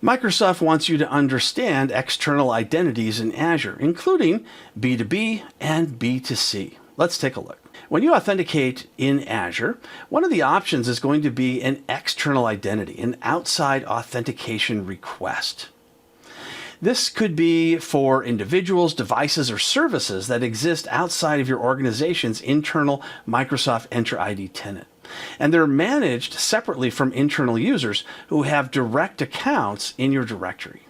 Microsoft wants you to understand external identities in Azure, including B2B and B2C. Let's take a look. When you authenticate in Azure, one of the options is going to be an external identity, an outside authentication request. This could be for individuals, devices, or services that exist outside of your organization's internal Microsoft Entra ID tenant. And they're managed separately from internal users who have direct accounts in your directory.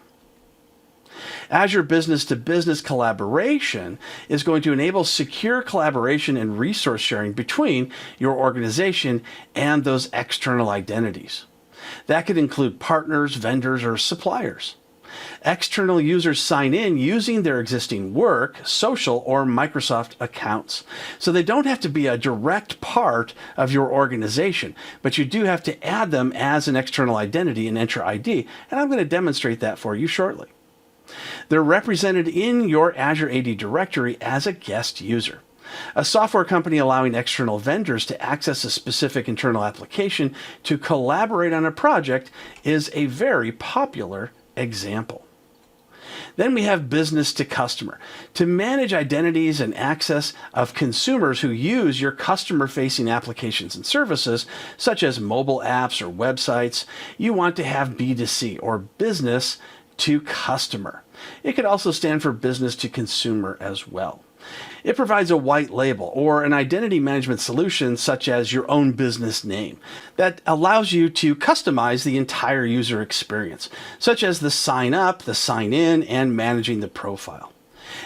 Azure business-to-business collaboration is going to enable secure collaboration and resource sharing between your organization and those external identities. That could include partners, vendors, or suppliers. External users sign in using their existing work, social, or Microsoft accounts. So they don't have to be a direct part of your organization, but you do have to add them as an external identity in Entra ID, and I'm going to demonstrate that for you shortly. They're represented in your Azure AD directory as a guest user. A software company allowing external vendors to access a specific internal application to collaborate on a project is a very popular example. Then we have business to customer. To manage identities and access of consumers who use your customer-facing applications and services, such as mobile apps or websites, you want to have B2C, or business to customer. It could also stand for business to consumer as well. It provides a white label or an identity management solution such as your own business name that allows you to customize the entire user experience, such as the sign up, the sign in, and managing the profile.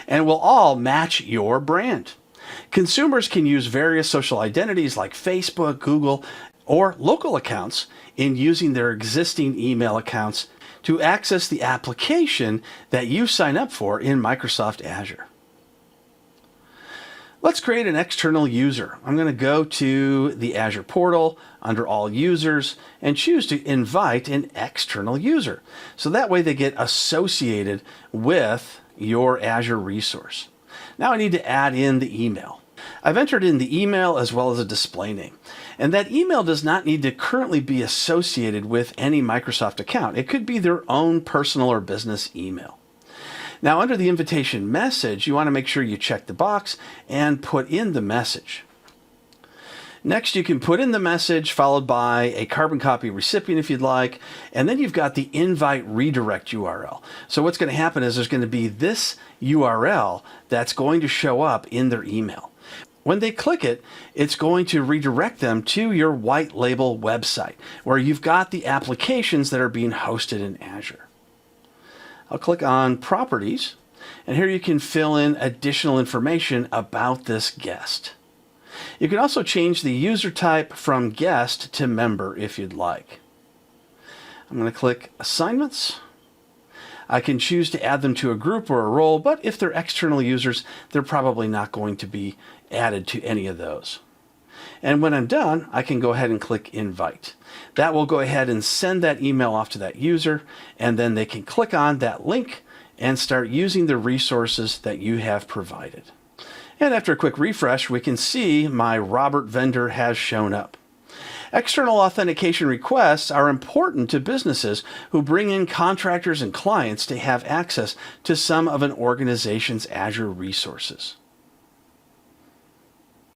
And will all match your brand. Consumers can use various social identities like Facebook, Google, or local accounts in using their existing email accounts to access the application that you sign up for in Microsoft Azure. Let's create an external user. I'm going to go to the Azure portal under All Users and choose to invite an external user. So that way they get associated with your Azure resource. Now I need to add in the email. I've entered in the email as well as a display name. And that email does not need to currently be associated with any Microsoft account. It could be their own personal or business email. Now, under the invitation message, you want to make sure you check the box and put in the message. Next, you can put in the message followed by a carbon copy recipient if you'd like, and then you've got the invite redirect URL. So what's going to happen is there's going to be this URL that's going to show up in their email. When they click it, it's going to redirect them to your white label website where you've got the applications that are being hosted in Azure. I'll click on Properties, and here you can fill in additional information about this guest. You can also change the user type from guest to member if you'd like. I'm going to click Assignments. I can choose to add them to a group or a role, but if they're external users, they're probably not going to be added to any of those. And when I'm done, I can go ahead and click Invite. That will go ahead and send that email off to that user, and then they can click on that link and start using the resources that you have provided. And after a quick refresh, we can see my Robert vendor has shown up. External authentication requests are important to businesses who bring in contractors and clients to have access to some of an organization's Azure resources.